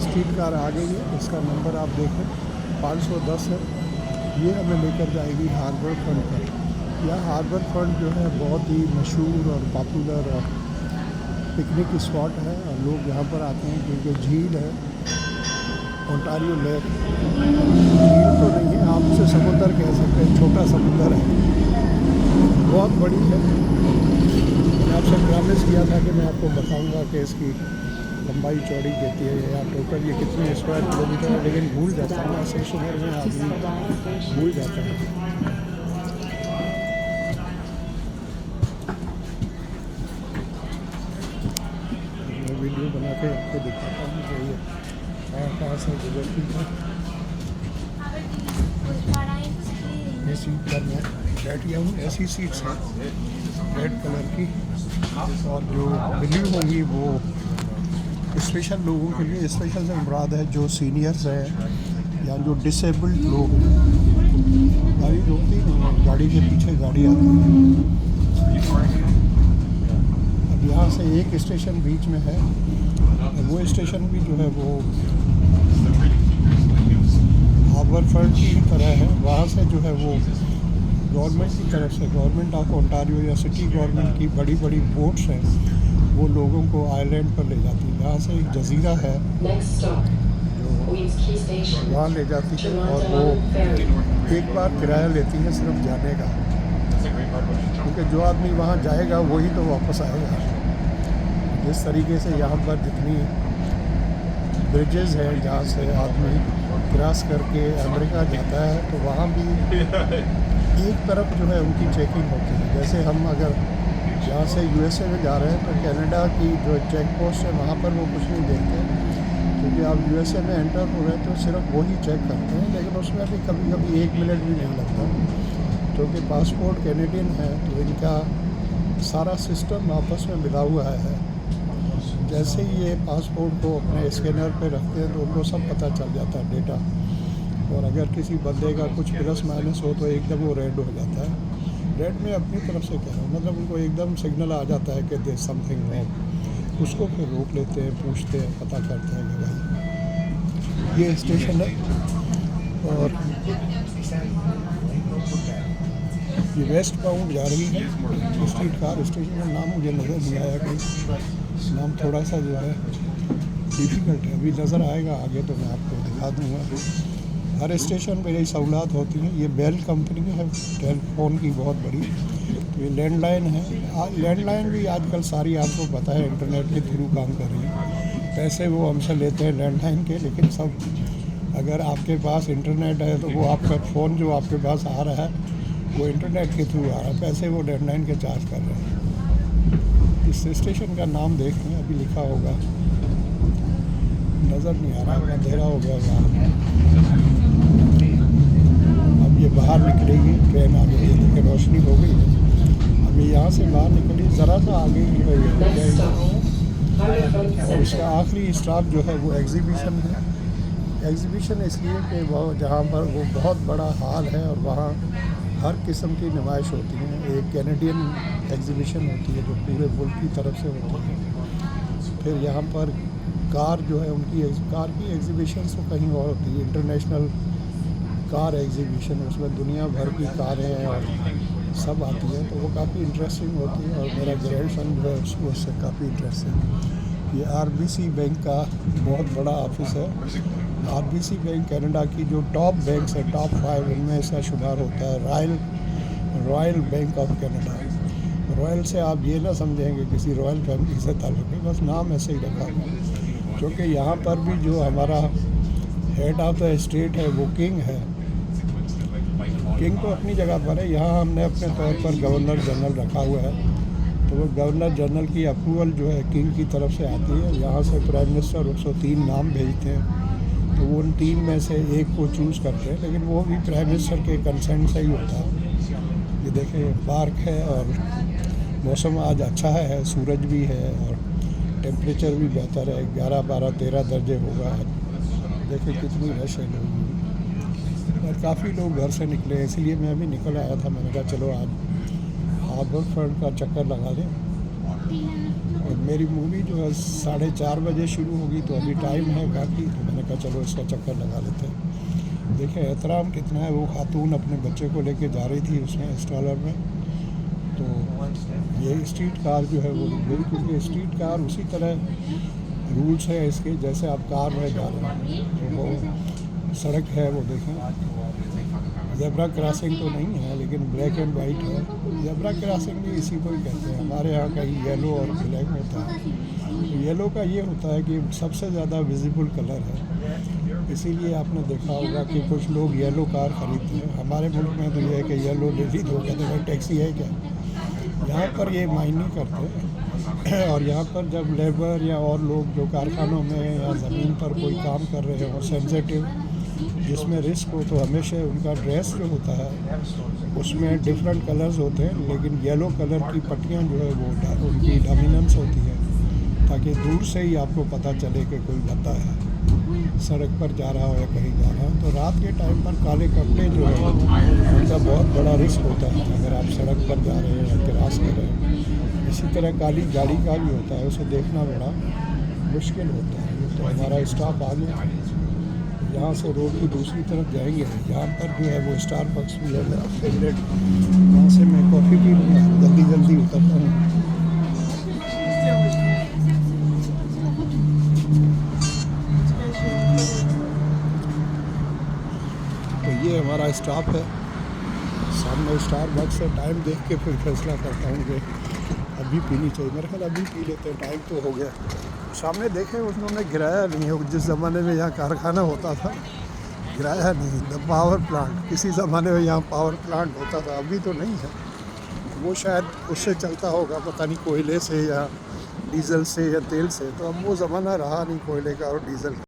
Street car आ गई है, इसका नंबर आप देखें 510 है। ये हमें लेकर जाएगी हार्बर फ्रंट पर। यह हार्बर फ्रंट जो है बहुत ही मशहूर और पॉपुलर और पिकनिक स्पॉट है और लोग यहाँ पर आते हैं क्योंकि झील है, ओंटारियो लेक। झील तो नहीं है, आप उसे समुद्र कह सकते हैं, छोटा समुद्र है, बहुत बड़ी है। मैंने आपसे प्रॉमिस किया था कि मैं आपको बताऊंगा कि इसकी लंबाई चौड़ी कहती है या टोटल ये कितने स्क्वायर किलोमीटर है, लेकिन भूल जाता है, ऐसे शहर में आदमी भूल जाता है। मैं वीडियो बना के आपको दिखाता हूँ कि ये कहाँ से गुजरती है। ये सीट पर मैं बैठ गया हूँ, ऐसी सीट्स हैं रेड कलर की, और जो ब्लू होंगी वो स्पेशल लोगों के लिए। स्पेशल से मुराद है जो सीनियर्स हैं या जो डिसेबल्ड लोग। गाड़ी रुकती नहीं है, गाड़ी के पीछे गाड़ी आती है। अब यहाँ से एक स्टेशन बीच में है, वो स्टेशन भी जो है वो हार्बर फ्रंट की तरह है। वहाँ से जो है वो गवर्नमेंट की तरफ से, गवर्नमेंट ऑफ ओंटारियो या सिटी गवर्नमेंट की बड़ी बड़ी बोट्स हैं, वो लोगों को आइलैंड पर ले जाती है। यहाँ से एक जजीरा है जो वहाँ ले जाती है, और वो एक बार किराया लेती है सिर्फ जाने का, क्योंकि जो आदमी वहाँ जाएगा वही तो वापस आएगा। जिस तरीके से यहाँ पर जितनी ब्रिजेज़ हैं जहाँ से आदमी क्रॉस करके अमेरिका जाता है, तो वहाँ भी एक तरफ जो है उनकी चेकिंग होती है। जैसे हम अगर यहाँ से यूएसए में जा रहे हैं तो कनाडा की जो चेक पोस्ट है वहाँ पर वो कुछ नहीं देखते, क्योंकि आप यूएसए में एंटर हो रहे हैं तो सिर्फ वही चेक करते हैं, लेकिन उसमें भी कभी कभी 1 मिनट भी नहीं लगता, क्योंकि पासपोर्ट कैनेडियन है तो इनका सारा सिस्टम आपस में मिला हुआ है। जैसे ही ये पासपोर्ट को अपने स्कैनर पे रखते हैं तो उनको सब पता चल जाता है डेटा, और अगर किसी बंदे का कुछ प्लस माइनस हो तो एकदम वो रेड हो जाता है। रेड में अपनी तरफ से कह रहा हूँ, मतलब उनको एकदम सिग्नल आ जाता है कि देयर समथिंग रॉन्ग। उसको फिर रोक लेते हैं, पूछते हैं, पता करते हैं कि भाई ये स्टेशन है। और ये वेस्ट बाउंड जा रही है स्ट्रीट कार। स्टेशन का नाम मुझे नज़र नहीं आया, कोई नाम थोड़ा सा जो है डिफ़िकल्ट है, अभी नज़र आएगा आगे तो मैं आपको दिखा दूँगा। हर स्टेशन पर यही सहूलत होती है। ये बेल कंपनी है टेलीफोन की बहुत बड़ी, तो ये लैंडलाइन है। लैंडलाइन भी आजकल सारी आपको पता है इंटरनेट के थ्रू काम कर रही है। पैसे वो हमसे लेते हैं लैंडलाइन के, लेकिन सब अगर आपके पास इंटरनेट है तो वो आपका फ़ोन जो आपके पास आ रहा है वो इंटरनेट के थ्रू आ रहा है, पैसे वो लैंडलाइन के चार्ज कर रहे हैं। इस स्टेशन का नाम देख लें, अभी लिखा होगा, नज़र नहीं आ रहा, अंधेरा हो गया वहाँ। अब ये बाहर निकलेगी, ट्रेन आ गई है, देखिए रोशनी हो गई है। अब ये यहाँ से बाहर निकली, ज़रा सा आगे ही और उसका आखिरी स्टॉप जो है वो एग्जीबिशन है। एग्जीबिशन इसलिए कि वो जहाँ पर वो बहुत बड़ा हॉल है और वहाँ हर किस्म की नुमाइश होती है। एक कैनेडियन एग्जीबिशन होती है जो पूरे मुल्क की तरफ से होती है। फिर यहाँ पर कार जो है उनकी कार की एग्जीबिशन तो कहीं और होती है, इंटरनेशनल कार एग्जीबिशन, उसमें दुनिया भर की कारें और सब आती है, तो वो काफ़ी इंटरेस्टिंग होती है। और मेरा ग्रैंड सन जो है उसको उससे काफ़ी इंटरेस्ट है। ये आरबीसी बैंक का बहुत बड़ा ऑफिस है। आरबीसी बैंक कनाडा की जो टॉप बैंक्स है, टॉप 5 उनमें इसका शुमार होता है। Royal bank of Canada. Royal से आप ये ना समझेंगे किसी रॉयल फैमिली से ताल्लुक़ है, बस नाम ऐसे ही रखा हुआ, क्योंकि यहाँ पर भी जो हमारा हेड ऑफ द स्टेट है वो किंग है। किंग तो अपनी जगह पर है, यहाँ हमने अपने तौर पर गवर्नर जनरल रखा हुआ है, तो वो गवर्नर जनरल की अप्रूवल जो है किंग की तरफ से आती है। यहाँ से प्राइम मिनिस्टर 103 नाम भेजते हैं, तो वो उन 3 में से एक को चूज़ करते हैं, लेकिन वो भी प्राइम मिनिस्टर के कंसेंट से ही होता है। ये देखें पार्क है और मौसम आज अच्छा है, सूरज भी है और टेम्परेचर भी बेहतर है, 11, 12, 13 दर्जे होगा। देखिए कितनी रश है लोगों की, और काफ़ी लोग घर से निकले हैं, इसलिए मैं भी निकल आया था। मैंने कहा चलो आज हार्बर फ्रंट का चक्कर लगा लें। मेरी मूवी जो है 4:30 बजे शुरू होगी, तो अभी टाइम है काफ़ी, तो मैंने कहा चलो इसका चक्कर लगा लेते हैं। देखें एहतराम कितना है। वो खातून अपने बच्चे को लेके जा रही थी उसमें स्ट्रॉलर में, तो ये स्ट्रीट कार जो है वो रुक गई, क्योंकि स्ट्रीट कार उसी तरह रूल्स है इसके जैसे आप कार में जा रहे हैं। तो वो सड़क है, वो देखें ज़ेब्रा क्रॉसिंग तो नहीं है, लेकिन ब्लैक एंड वाइट है। ज़ेब्रा क्रॉसिंग भी इसी को ही कहते हैं। हमारे यहाँ कहीं येलो और ब्लैक होता है। तो येलो का ये होता है कि सबसे ज़्यादा विजिबल कलर है, इसीलिए आपने देखा होगा कि कुछ लोग येलो कार ख़रीदते हैं। हमारे मुल्क में तो ये है कि येलो ले ली तो कहते हैं टैक्सी है क्या। यहाँ पर ये मायने करते हैं। और यहाँ पर जब लेबर या और लोग जो कारखानों में या ज़मीन पर कोई काम कर रहे हो सेंसिटिव, जिसमें रिस्क हो, तो हमेशा उनका ड्रेस जो होता है उसमें डिफरेंट कलर्स होते हैं, लेकिन येलो कलर की पट्टियाँ जो है वो उनकी डोमिनेंस होती है, ताकि दूर से ही आपको पता चले कि कोई बंदा है सड़क पर जा रहा हो या कहीं जा रहा हो। तो रात के टाइम पर काले कपड़े जो है उनका बहुत बड़ा रिस्क होता है अगर आप सड़क पर जा रहे हैं या क्रॉस कर रहे हैं। इसी तरह काली गाड़ी का भी होता है, उसे देखना बड़ा मुश्किल होता है। तो हमारा स्टाफ आ गया, यहाँ से रोड की दूसरी तरफ जाएंगे। यहाँ पर जो है वो स्टारबक्स भी है मेरा फेवरेट, वहाँ से मैं कॉफ़ी पी लूँगा, जल्दी जल्दी उतरता हूँ। तो ये हमारा स्टाफ है, सामने स्टारबक्स है। टाइम देख के फिर फैसला करता हूँ कि अभी पीनी चाहिए। मेरे ख्याल अभी पी लेते हैं, टाइम तो हो गया। सामने देखें उन्होंने गिराया नहीं है, जिस ज़माने में यहाँ कारखाना होता था गिराया नहीं। द पावर प्लांट, किसी ज़माने में यहाँ पावर प्लांट होता था, अभी तो नहीं है। वो शायद उससे चलता होगा, पता नहीं कोयले से या डीजल से या तेल से। तो अब वो ज़माना रहा नहीं कोयले का और डीजल का।